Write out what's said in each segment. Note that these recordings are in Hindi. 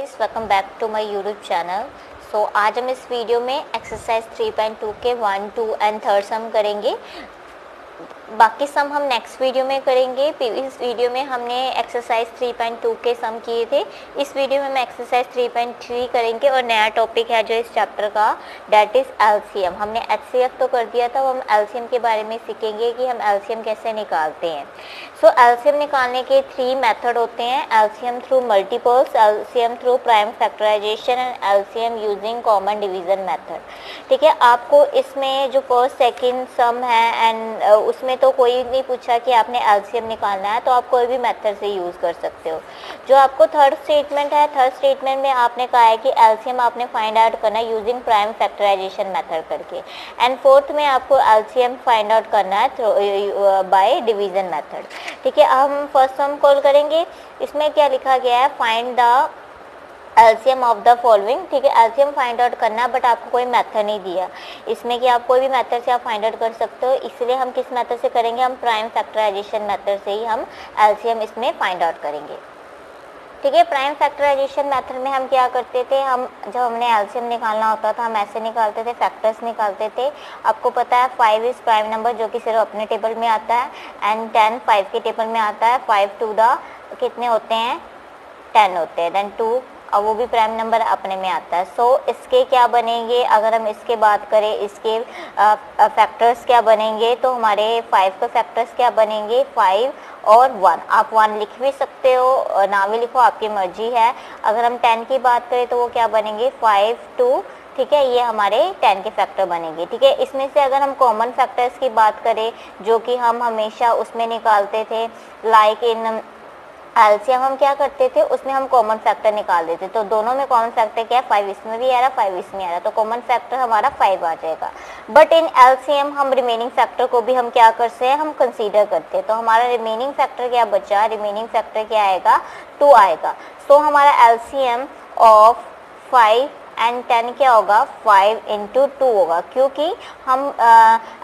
Welcome back to my YouTube channel. आज हम इस वीडियो में एक्सरसाइज 3.2 के 1, 2 एंड थर्ड सम करेंगे। बाकी सम हम नेक्स्ट वीडियो में करेंगे। प्रीवियस वीडियो में हमने एक्सरसाइज 3.2 के सम किए थे। इस वीडियो में हम एक्सरसाइज 3.3 करेंगे और नया टॉपिक है जो इस चैप्टर का, डैट इज़ एलसीएम। हमने एचसीएफ तो कर दिया था, वो हम एलसीएम के बारे में सीखेंगे कि हम एलसीएम कैसे निकालते हैं। एलसीएम निकालने के 3 मेथड होते हैं: LCM through multiples, LCM through prime factorisation and LCM using common division method. ठीक है, आपको इसमें जो फर्स्ट सेकंड सम है एंड उसमें तो कोई नहीं पूछा कि आपने एलसीएम निकालना है, तो आप कोई भी मेथड से यूज़ कर सकते हो। जो आपको थर्ड स्टेटमेंट है, थर्ड स्टेटमेंट में आपने कहा है कि एलसीएम आपने फाइंड आउट करना है यूजिंग प्राइम फैक्टराइजेशन मेथड करके, एंड फोर्थ में आपको एलसीएम फाइंड आउट करना है बाय डिवीजन मेथड। ठीक है, हम फर्स्ट सम कॉल करेंगे। इसमें क्या लिखा गया है, find the LCM of the following. ठीक है, एलसीएम फाइंड आउट करना, बट आपको कोई मेथड नहीं दिया इसमें कि आप कोई भी मेथड से आप फाइंड आउट कर सकते हो। इसलिए हम किस मेथड से करेंगे, हम प्राइम फैक्टराइजेशन मेथड से ही हम एलसीएम इसमें फाइंड आउट करेंगे। ठीक है, प्राइम फैक्टराइजेशन मेथड में हम क्या करते थे, हम जब हमने एलसीएम निकालना होता था हम ऐसे निकालते थे, फैक्टर्स निकालते थे। आपको पता है 5 इज़ प्राइम नंबर जो कि सिर्फ अपने टेबल में आता है, एंड 10 5 के टेबल में आता है। 5 टू द कितने होते हैं, 10 होते हैं, देन 2 अब वो भी प्राइम नंबर अपने में आता है। इसके क्या बनेंगे, अगर हम इसके बात करें, इसके फैक्टर्स क्या बनेंगे, तो हमारे 5 के फैक्टर्स क्या बनेंगे, 5 और 1। आप 1 लिख भी सकते हो, ना भी लिखो, आपकी मर्जी है। अगर हम 10 की बात करें तो वो क्या बनेंगे, 5 2। ठीक है, ये हमारे 10 के फैक्टर बनेंगे। ठीक है, इसमें से अगर हम कॉमन फैक्टर्स की बात करें जो कि हम हमेशा उसमें निकालते थे, लाइक इन एलसीएम हम क्या करते थे, उसमें हम कॉमन फैक्टर निकाल देते। तो दोनों में कॉमन फैक्टर क्या है, 5 इसमें भी आ रहा, 5 इसमें आ रहा, तो कॉमन फैक्टर हमारा 5 आ जाएगा। बट इन एलसीएम हम रिमेनिंग फैक्टर को भी हम क्या करते हैं, हम कंसीडर करते हैं। तो हमारा रिमेनिंग फैक्टर क्या बचा, रिमेनिंग फैक्टर क्या आएगा, 2 आएगा। हमारा एलसीएम ऑफ 5 एंड 10 क्या होगा, 5 इंटू 2 होगा, क्योंकि हम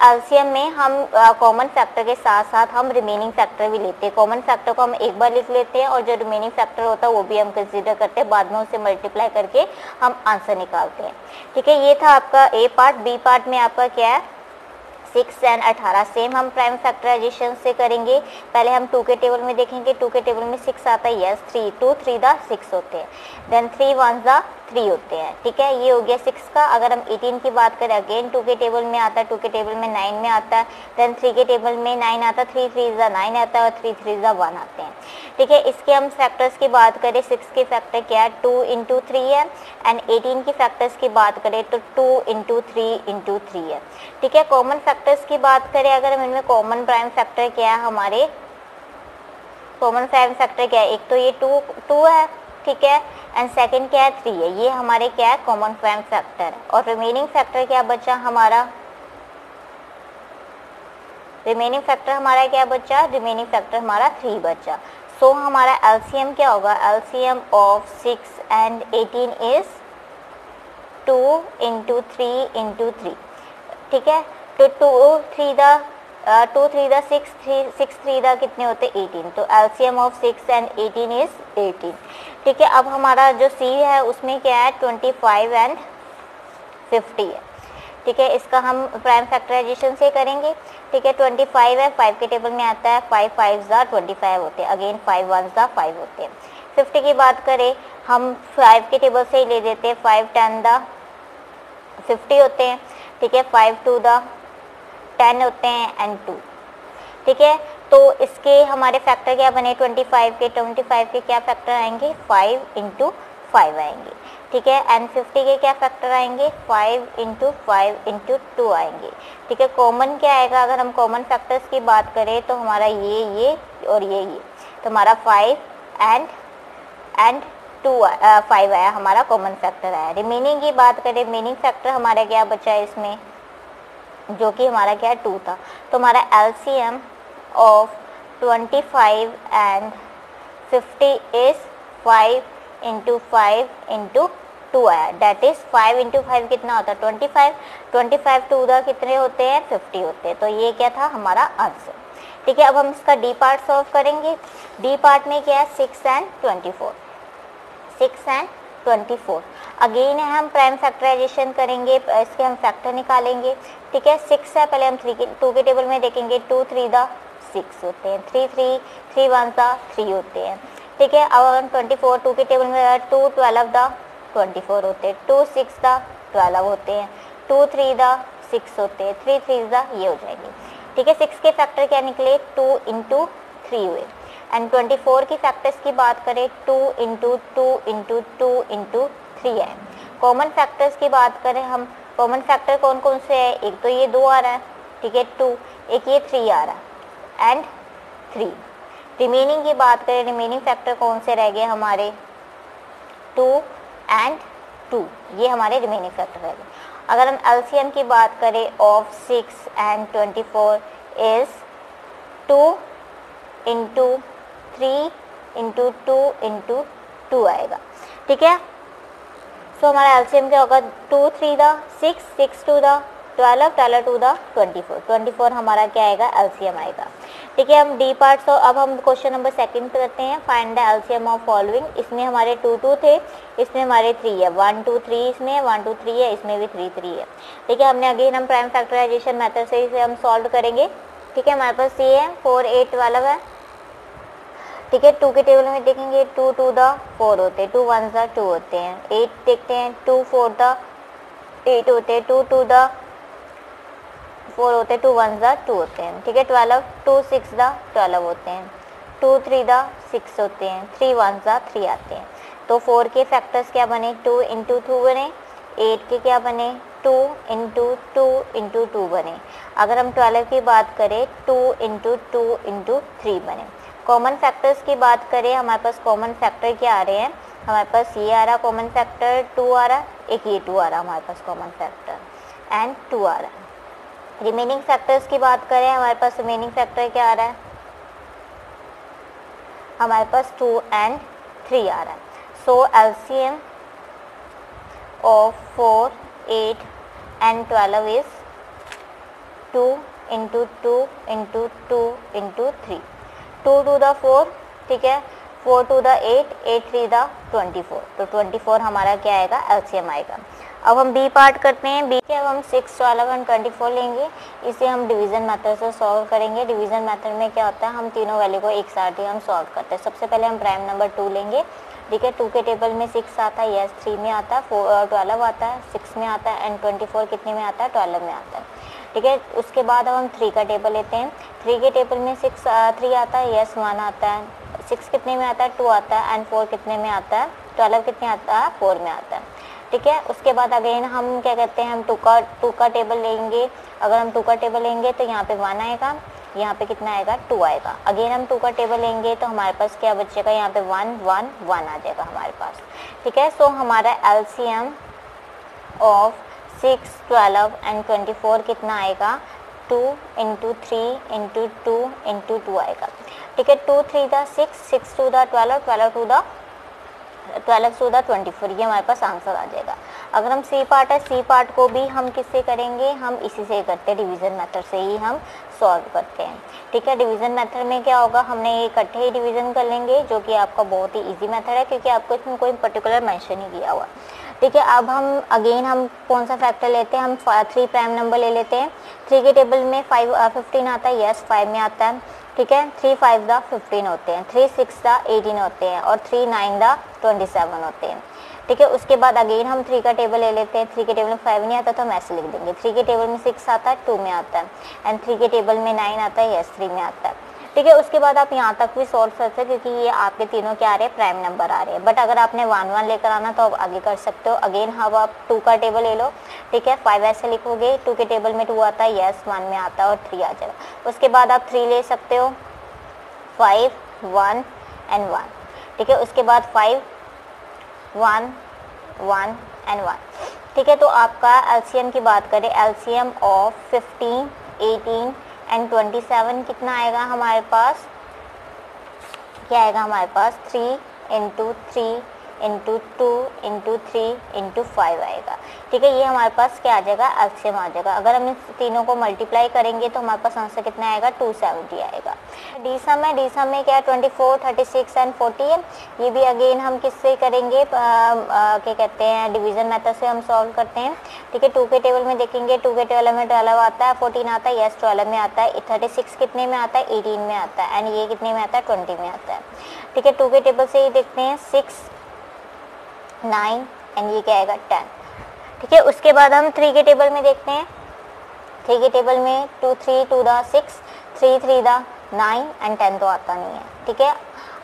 एलसीएम में हम कॉमन फैक्टर के साथ साथ हम रिमेनिंग फैक्टर भी लेते हैं। कॉमन फैक्टर को हम एक बार लिख लेते हैं और जो रिमेनिंग फैक्टर होता है वो भी हम कंसीडर करते हैं, बाद में उसे मल्टीप्लाई करके हम आंसर निकालते हैं। ठीक है, ये था आपका ए पार्ट। बी पार्ट में आपका क्या है, 6 एंड 18 सेम हम प्राइम फैक्टराइजेशन से करेंगे। पहले हम 2 के टेबल में देखेंगे, 2 के टेबल में 6 आता है, यस 3 2 3 द 6 होते हैं, देन 3 1 द 3 होते हैं। ठीक है, ये हो गया 6 का। अगर हम 18 की बात करें, अगेन 2 के टेबल में आता है, 2 के टेबल में 9 में आता है, देन 3 के टेबल में 9 आता है, 3 3 द 9 आता है और 3 3 द 1 आते हैं। ठीक है, इसके हम फैक्टर्स की बात करें, 6 के फैक्टर क्या है, 2 इंटू 3 है, एंड 18 की फैक्टर्स की बात करें तो 2 इंटू 3 इंटू 3 है। ठीक है, कॉमन फैक्टर्स की बात करें, अगर हम इनमें कॉमन प्राइम फैक्टर क्या है, हमारे कॉमन प्राइम फैक्टर क्या है, एक तो ये 2 है, ठीक है, एंड सेकंड क्या है, 3 है। ये हमारे क्या है, कॉमन प्राइम फैक्टर है। और रिमेनिंग फैक्टर क्या बचा हमारा, रिमेनिंग फैक्टर हमारा क्या बचा, रिमेनिंग फैक्टर हमारा 3 बचा। हमारा एलसीएम क्या होगा, LCM of 6 and 18 is 2 into 3 into 3। ठीक है, तो 2 3 द 6 3 द कितने होते, 18। तो एलसीएम ऑफ 6 एंड 18 इज 18। ठीक है, अब हमारा जो सी है उसमें क्या है, 25 एंड 50 है। ठीक है, इसका हम प्राइम फैक्टराइजेशन से करेंगे। ठीक है, 25 है, 5 के टेबल में आता है, 5 5 ज़ा 25 होते हैं, अगेन 5 1 ज़ा 5 होते हैं। 50 की बात करें, हम 5 के टेबल से ही ले लेते हैं, 5 10 द 50 होते हैं। ठीक है, 5 2 द 10 होते हैं एंड 2। ठीक है, तो इसके हमारे फैक्टर क्या बने, 25 के क्या फैक्टर आएंगे, 5 इंटू 5 आएंगे। ठीक है, एंड 50 के क्या फैक्टर आएंगे, 5 इंटू 5 इंटू 2 आएंगे। ठीक है, कॉमन क्या आएगा, अगर हम कॉमन फैक्टर्स की बात करें तो हमारा ये और ये, तो हमारा 5 एंड 5 आया, हमारा कॉमन फैक्टर आया। रिमेनिंग की बात करें, रिमेनिंग फैक्टर हमारा क्या बचा है इसमें, जो कि हमारा क्या है, 2 था। तो हमारा LCM of 25 and 50 is 5 into 5 into 2 आया, डैट इज 5 इंटू 5 कितना होता है, 25 2 द कितने होते हैं, 50 होते हैं। तो ये क्या था हमारा आंसर। ठीक है, अब हम इसका डी पार्ट सॉल्व करेंगे। डी पार्ट में क्या है, 6 एंड 24, 6 एंड 24। अगेन हम प्राइम फैक्टराइजेशन करेंगे, इसके हम फैक्टर निकालेंगे। ठीक है, 6 है, पहले हम 2 के टेबल में देखेंगे। 2 3 द 6 होते हैं, 3 1 द 3 होते हैं। ठीक है, अब हम 24 2 के टेबल में 2 12 द 24 होते हैं, 2 6 द 12 होते हैं, 2 3 द 6 होते हैं, 3 3 द ये हो जाएंगे। ठीक है, 6 के फैक्टर क्या निकले? 2 इंटू 3 हुए। एंड 24 की फैक्टर्स की बात करें, 2 इंटू 2 इंटू 2 इंटू 3 है। कॉमन फैक्टर्स की बात करें हम, कॉमन फैक्टर कौन कौन से है? एक तो ये 2 आ रहा है, ठीक है 2, एक ये 3 आ रहा है एंड 3। रिमेनिंग की बात करें, रिमेनिंग फैक्टर कौन से रह गए हमारे? 2 एंड 2, ये हमारे रिमेनिंग फैक्टर रह गए। अगर हम एलसीएम की बात करें of 6 and 24 is 2 into 3 into 2 into 2 आएगा। ठीक है, सो हमारा एलसीएम क्या होगा? 2 3 द 6, 6 2 द 12, 12 2 द 24, 24 हमारा क्या आएगा? एलसीएम आएगा। ठीक है, हम डी पार्ट। सो अब हम क्वेश्चन नंबर 2 करते हैं, find the LCM of following. इसमें हमारे 2 2 थे, इसमें हमारे 3 है, 1 2 3 इसमें 1 2 3 है, इसमें भी 3 3 है। ठीक है, हमने अगेन हम प्राइम फैक्टराइजेशन मेथड से इसे हम सॉल्व करेंगे। ठीक है, हमारे पास ये है 4 8 12 है। ठीक है, 2 के टेबल में देखेंगे, 2 2 द 4 होते हैं, 2 1 द 2 होते हैं, 8 देखते हैं, 2 4 द 8 होते हैं, 2 2 द 4 होते हैं, 2 1 द 2 होते हैं। ठीक है, 12 2 6 द 12 होते हैं, 2 3 द 6 होते हैं, 3 1 द 3 आते हैं। तो 4 के फैक्टर्स क्या बने? 2 इंटू 2 बने। 8 के क्या बने? 2 इंटू 2 इंटू 2 बने। अगर हम 12 की बात करें, 2 इंटू 2 इंटू 3 बने। कॉमन फैक्टर्स की बात करें, हमारे पास कॉमन फैक्टर क्या आ रहे हैं? हमारे पास ये आ रहा कॉमन फैक्टर 2 आ रहा, एक ये 2 आ रहा हमारे पास कॉमन फैक्टर एंड 2 आ रहा है। रिमेनिंग फैक्टर्स की बात करें, हमारे पास रिमेनिंग फैक्टर क्या आ रहा है? हमारे पास 2 एंड 3 आ रहा है। So LCM of 4 8 and 12 is 2 into 2 into 2 into 3, 2 2 the 4, ठीक है, 4 2 द 8, 8 3 द 24, तो 24 हमारा क्या आएगा? एलसीएम आएगा। अब हम बी पार्ट करते हैं। बी के अब हम 6 12 एंड 24 लेंगे, इसे हम डिवीज़न मेथड से सॉल्व करेंगे। डिवीज़न मेथड में क्या होता है? हम तीनों वैल्यू को एक साथ ही हम सॉल्व करते हैं। सबसे पहले हम प्राइम नंबर 2 लेंगे। ठीक है, 2 के टेबल में 6 आता है, यस 3 में आता है, 12 आता है, 6 में आता है एंड 24 कितने में आता है? 12 में आता है। ठीक है, उसके बाद अब हम 3 का टेबल लेते हैं। 3 के टेबल में 3 आता है, यस 1 आता है, 6 कितने में आता है? 2 आता है एंड 4 कितने में आता है? 12 कितने आता है? 4 में आता है। ठीक है, उसके बाद अगेन हम क्या कहते हैं? हम 2 का टेबल लेंगे। अगर हम 2 का टेबल लेंगे तो यहाँ पे 1 आएगा, यहाँ पे कितना आएगा? 2 आएगा। अगेन हम 2 का टेबल लेंगे तो हमारे पास क्या बचेगा? यहाँ पे 1 1 1 आ जाएगा हमारे पास। ठीक है, सो हमारा एलसीएम ऑफ 6 12 एंड 24 कितना आएगा? 2 इंटू 3 इंटू 2 इंटू 2 आएगा। ठीक है, 2 3 द 6, 6 2 द 12, 12 2 द 24, ये हमारे पास आंसर आ जाएगा। अगर हम सी पार्ट है, सी पार्ट को भी हम किससे करेंगे? हम इसी से करते हैं, डिवीज़न मेथड से ही हम सॉल्व करते हैं। ठीक है, डिवीज़न मेथड में क्या होगा? हमने ये इकट्ठे ही डिवीज़न कर लेंगे, जो कि आपका बहुत ही इजी मेथड है, क्योंकि आपको इसमें कोई पर्टिकुलर मेंशन नहीं किया हुआ। ठीक है, अब हम अगेन हम कौन सा फैक्टर लेते हैं? हम 3 प्राइम नंबर ले लेते हैं। 3 के टेबल में 15 आता है, यस 5 में आता है। ठीक है, 3 5 द 15 होते हैं, 3 6 द 18 होते हैं और 3 9 द 27 होते हैं। ठीक है, उसके बाद अगेन हम 3 का टेबल ले लेते हैं। 3 के टेबल में 5 नहीं आता तो हम ऐसे लिख देंगे। 3 के टेबल में 6 आता है, 2 में आता है एंड 3 के टेबल में 9 आता है, यस 3 में आता है। ठीक है, उसके बाद आप यहाँ तक भी सॉल्व कर सकते हैं, क्योंकि ये आपके तीनों क्या आ रहे हैं? प्राइम नंबर आ रहे हैं। बट अगर आपने 1 1 लेकर आना तो आप आगे कर सकते हो। अगेन अब आप 2 का टेबल ले लो। ठीक है, 5 ऐसे लिखोगे, 2 के टेबल में 2 आता है, यस 1 में आता है और 3 आ जाएगा। उसके बाद आप 3 ले सकते हो, 5 1 एंड 1। ठीक है, उसके बाद 5 1 1 एंड 1। ठीक है, तो आपका एलसीएम की बात करें, एलसीएम ऑफ 15 18 एंड 27 कितना आएगा हमारे पास? क्या आएगा हमारे पास? 3 इंटू 3 इंटू 2 इंटू 3 इंटू 5 आएगा। ठीक है, ये हमारे पास क्या आ जाएगा, एलसीएम आ जाएगा। अगर हम इन तीनों को मल्टीप्लाई करेंगे तो हमारे पास आंसर कितना आएगा, 270 आएगा। डी सम है, डी सम में क्या है, 24, 36 एंड 40 है। ये भी अगेन हम किससे करेंगे, क्या कहते हैं, डिवीजन मेथड से हम सॉल्व करते हैं। ठीक है, 2 के टेबल में देखेंगे, 2 के टेबल में 12 आता है, 14 आता है, यस 12 में आता है, 36 कितने में आता है, 18 में आता है, एंड ये कितने में आता है, 20 में आता है। ठीक है, 2 के टेबल से ही देखते हैं, 6, 9 एंड ये क्या आएगा, 10। ठीक है, उसके बाद हम 3 के टेबल में देखते हैं। 3 के टेबल में 2 3 2 दा 6, 3 3 दा 9 एंड 10 तो आता नहीं है। ठीक है,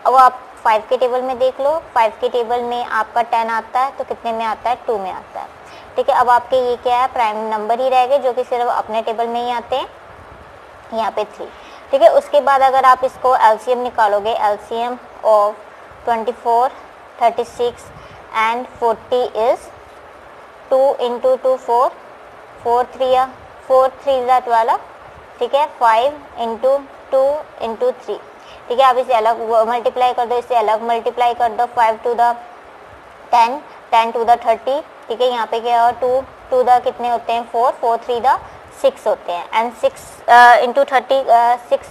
अब आप 5 के टेबल में देख लो, 5 के टेबल में आपका 10 आता है तो कितने में आता है, 2 में आता है। ठीक है, अब आपके ये क्या है, प्राइम नंबर ही रह गए जो कि सिर्फ अपने टेबल में ही आते हैं, यहाँ पे 3। ठीक है, उसके बाद अगर आप इसको एलसीएम निकालोगे, LCM of 24, 36 and 40 is 2 into 2 4, 4 3 ज़ा 12। ठीक है, 5 इंटू 2 इंटू 3। ठीक है, आप इसे अलग मल्टीप्लाई कर दो, इसे अलग मल्टीप्लाई कर दो, 5 टू द 10, 10 टू द 30। ठीक है, यहाँ पे क्या है, 2 टू द कितने होते हैं, 4, 4 3 द 6 होते हैं, and 6 into 30, 6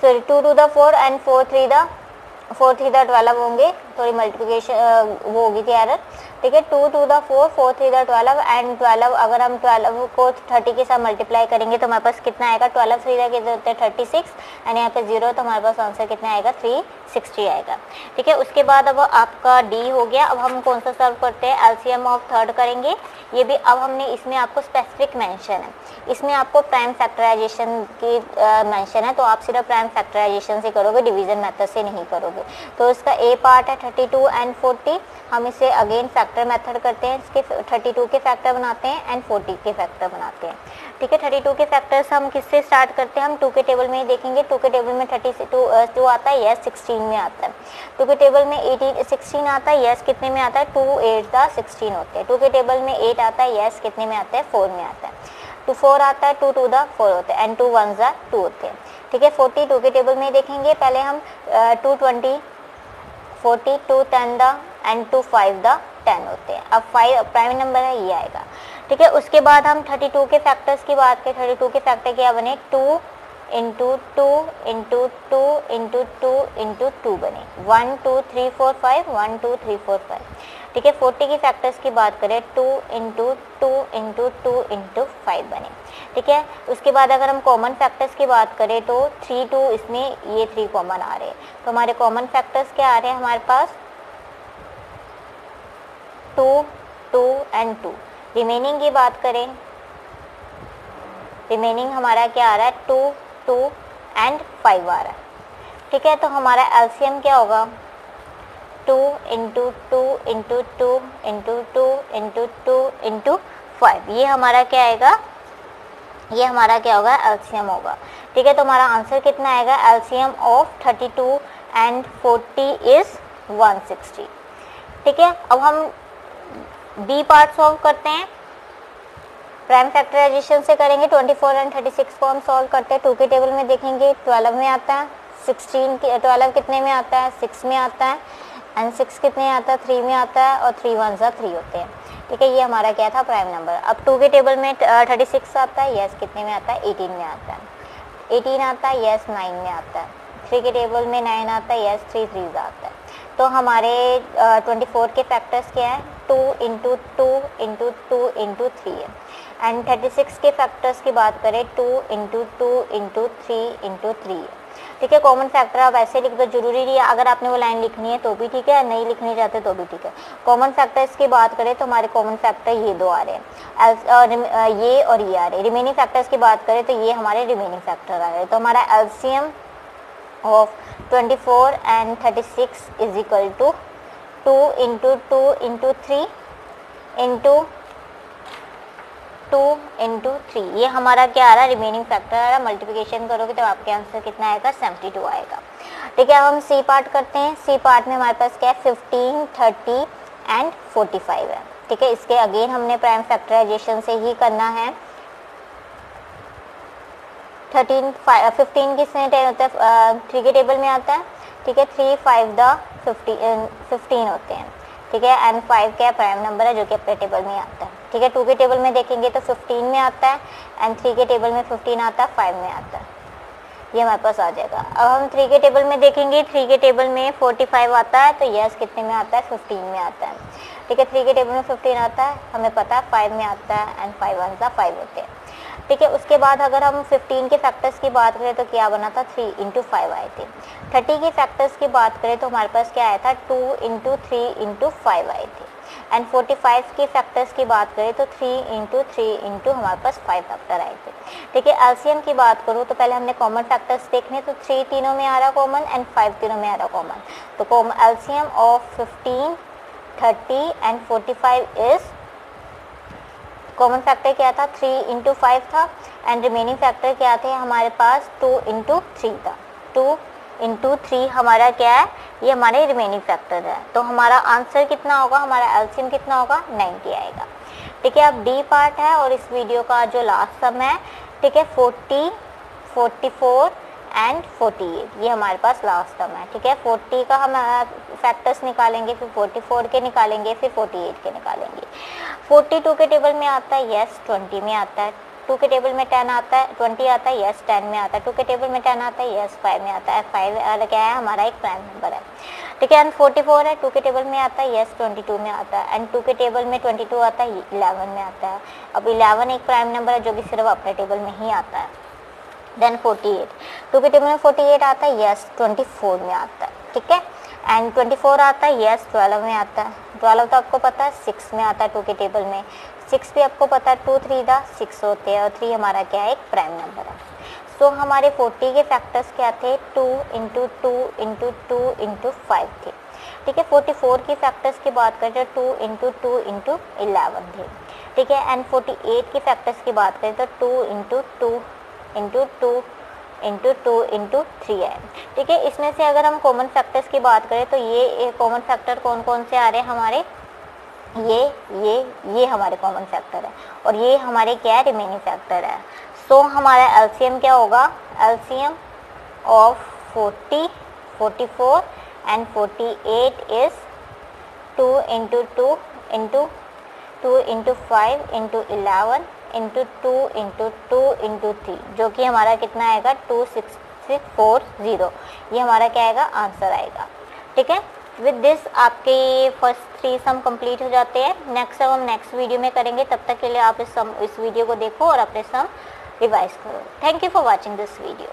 sorry 2 two the 4 and 4 3 the 12 होंगे, थोड़ी मल्टीप्लिकेशन वो होगी थी एरर। ठीक है, 2 टू द 4, 4 3 द 12 एंड 12, अगर हम 12 को 30 के साथ मल्टीप्लाई करेंगे तो हमारे पास कितना आएगा, 12 3 द कितने होते हैं, 36 एंड यहाँ पे 0 तो हमारे पास आंसर कितना आएगा, 360 आएगा। ठीक है, उसके बाद अब आपका डी हो गया। अब हम कौन सा सॉल्व करते हैं, एलसीएम ऑफ थर्ड करेंगे। ये भी अब हमने इसमें आपको स्पेसिफिक मेंशन है, इसमें आपको प्राइम फैक्टराइजेशन की मेंशन है, तो आप सिर्फ प्राइम फैक्टराइजेशन से करोगे, डिवीजन मेथड से नहीं करोगे। तो इसका ए पार्ट है 32 एंड 40, हम इसे अगेन फैक्टर मेथड करते हैं, इसके 32 के फैक्टर बनाते हैं एंड 40 के फैक्टर बनाते हैं। ठीक है, 32 के फैक्टर्स हम किससे स्टार्ट करते हैं, हम 2 के टेबल में ही देखेंगे। 2 के टेबल में 32 आता है, यस 16 में आता है। 2 के टेबल में 16 आता है, यस कितने में आता है, 2 8 दा 16 होते हैं। 2 के टेबल में 8 आता है, यस कितने में आता है, 4 में आता है। 2 4 आता है, 2 2 दा 4 होते हैं, एंड 2 1 दा 2 होते हैं। ठीक है, 42 के टेबल में देखेंगे, पहले हम 2 20, 40, 2 10 दा एंड 2 5 दा 10 होते हैं। अब 5 प्राइम नंबर है, ये आएगा। ठीक है, उसके बाद हम 32 के फैक्टर्स की बात करें। 32 के फैक्टर क्या बने, 2 इंटू 2 इंटू 2 इंटू 2 इंटू 2 बने, 1 2 3 4 5, 1 2 3 4 5। ठीक है, 40 की फैक्टर्स की बात करें, 2 इंटू 2 इंटू 2 इंटू 5 बने। ठीक है, उसके बाद अगर हम कॉमन फैक्टर्स की बात करें तो 3 2 इसमें ये 3 कॉमन आ रहे हैं, तो हमारे कॉमन फैक्टर्स क्या आ रहे हैं हमारे पास, 2 2 एंड 2। रिमेनिंग की बात करें, रिमेनिंग हमारा क्या आ रहा है, 2 2 एंड 5 आ रहा है। ठीक है, तो हमारा एलसीएम क्या होगा, 2 into 2 into 2 into 2 into 2 into 5, ये हमारा क्या आएगा, ये हमारा क्या होगा, एलसीएम होगा। ठीक है, तो हमारा आंसर कितना आएगा, एलसीएम ऑफ 32 एंड 40 इज 160। ठीक है, अब हम बी पार्ट सॉल्व करते हैं, प्राइम फैक्टराइजेशन से करेंगे। 24 एंड 36 को हम सॉल्व करते हैं। 2 के टेबल में देखेंगे, 12 में आता है, 12 कितने में आता है, 6 में आता है, एंड 6 कितने आता है, 3 में आता है, और 3 1 ज़ा 3 होते हैं। ठीक है, ये हमारा क्या था, प्राइम नंबर। अब 2 के टेबल में 36 आता है, यस कितने में आता है, 18 में आता है, 18 आता है, यस 9 में आता है। 3 के टेबल में 9 आता है, यस 3 3 आता है। तो हमारे 24 के फैक्टर्स क्या है, 2 इंटू 2 इंटू 2 इंटू 3 है, एंड 36 के फैक्टर्स की बात करें, 2 इंटू 2 इंटू 3 इंटू 3 है। ठीक है, कॉमन फैक्टर आप ऐसे लिख दो, जरूरी नहीं है, अगर आपने वो लाइन लिखनी है तो भी ठीक है, नहीं लिखनी चाहते तो भी ठीक है। कॉमन फैक्टर्स की बात करें तो हमारे कॉमन फैक्टर ये दो आ रहे हैं, ये और ये आ रहे हैं। रिमेनिंग फैक्टर्स की बात करें तो ये हमारे रिमेनिंग फैक्टर आ रहे हैं। तो हमारा LCM of 24 and 36 is equal to 2 into 2 into 3 into 2 into 3, ये हमारा क्या आ रहा है, रिमेनिंग फैक्टर आ रहा है। मल्टीप्लिकेशन करोगे तो आपके आंसर कितना आएगा, 72 आएगा। ठीक है, अब हम सी पार्ट करते हैं। सी पार्ट में हमारे पास क्या है, 15 30 एंड 45 है। ठीक है, इसके अगेन हमने प्राइम फैक्टराइजेशन से ही करना है। 15 किसमें 10 होता है, 3 के टेबल में आता है। ठीक है, 3 5 दा 15 होते हैं, ठीक है। एंड 5 क्या प्राइम नंबर है जो कि अपने टेबल में आता है, ठीक है। 2 के टेबल में देखेंगे तो 15 में आता है, एंड 3 के टेबल में 15 आता है, 5 में आता है, ये हमारे पास आ जाएगा। अब हम 3 के टेबल में देखेंगे, 3 के टेबल में 45 आता है, तो यस कितने में आता है, 15 में आता है, ठीक है। 3 के टेबल में 15 आता है, हमें पता है 5 में आता है, एंड 5 1 सा 5 होते हैं, ठीक है। उसके बाद अगर हम 15 के फैक्टर्स की बात करें तो क्या बना था, 3 × 5 आए थे। 30 के फैक्टर्स की बात करें तो हमारे पास क्या आया था, 2 × 3 × 5 आए थे। एंड 45 के फैक्टर्स की बात करें तो 3 × 3 × हमारे पास 5 फैक्टर आए थे, ठीक है। एलसीएम की बात करूँ तो पहले हमने कॉमन फैक्टर्स देखने, तो 3 तीनों में आ रहा कॉमन, एंड 5 तीनों में आ रहा कॉमन, तो LCM of 15, 30 and 45 is, common factor क्या था, 3 × 5 था, एंड रिमेनिंग फैक्टर क्या थे हमारे पास, 2 × 3 था। 2 × 3 हमारा क्या है, ये हमारे रिमेनिंग फैक्टर है। तो हमारा आंसर कितना होगा, हमारा एलसीएम कितना होगा, 90 आएगा, ठीक है। अब डी पार्ट है और इस वीडियो का जो लास्ट सम है, ठीक है, 40, 44 एंड 48, ये हमारे पास लास्ट सम है, ठीक है। 40 का हम फैक्टर्स निकालेंगे, फिर 44 के निकालेंगे, फिर 48 के निकालेंगे। 42 के टेबल में आता है, यस 20 में आता है। 2 के टेबल में 10 आता है, 20 आता है, यस 10 में आता है। 2 के टेबल में 10 आता है, यस 5 में आता है। 5 क्या है, हमारा एक प्राइम नंबर है, ठीक है। एंड 44 है, 2 के टेबल में आता है, यस 22 में आता है, एंड 2 के टेबल में 22 आता है, 11 में आता है। अब 11 एक प्राइम नंबर है जो कि सिर्फ अपने टेबल में ही आता है। देन 48, 2 के टेबल में 48 आता है, यस 24 में आता है, ठीक है। एंड 24 आता है, यस 12 में आता है। 12 तो आपको पता है 6 में आता है 2 के टेबल में। 6 भी आपको पता है 2 3 6 होते हैं, और 3 हमारा क्या है, एक प्राइम नंबर है। सो हमारे 40 के फैक्टर्स क्या थे, 2 × 2 × 2 × 5 थे, ठीक है। 44 की फैक्टर्स की बात करें तो 2 × 2 × 11 थे, ठीक है। एंड 48 की फैक्टर्स की बात करें तो 2 × 2 × 2 × 2 × 3 है, ठीक है। इसमें से अगर हम कॉमन फैक्टर्स की बात करें तो ये कॉमन फैक्टर कौन कौन से आ रहे हैं हमारे, ये हमारे कॉमन फैक्टर है, और ये हमारे क्या है, रिमेनिंग फैक्टर है। सो हमारा एलसीएम क्या होगा, एलसीएम ऑफ 40, 44 एंड 48 इज 2 × 2 × 2 × 5 × 11 × 2 × 2 × 3, जो कि हमारा कितना आएगा, 2640, ये हमारा क्या आएगा, आंसर आएगा, ठीक है। विद दिस आपके फर्स्ट 3 सम कंप्लीट हो जाते हैं। नेक्स्ट सम हम नेक्स्ट वीडियो में करेंगे, तब तक के लिए आप इस वीडियो को देखो और अपने सम रिवाइज करो। Thank you for watching this video.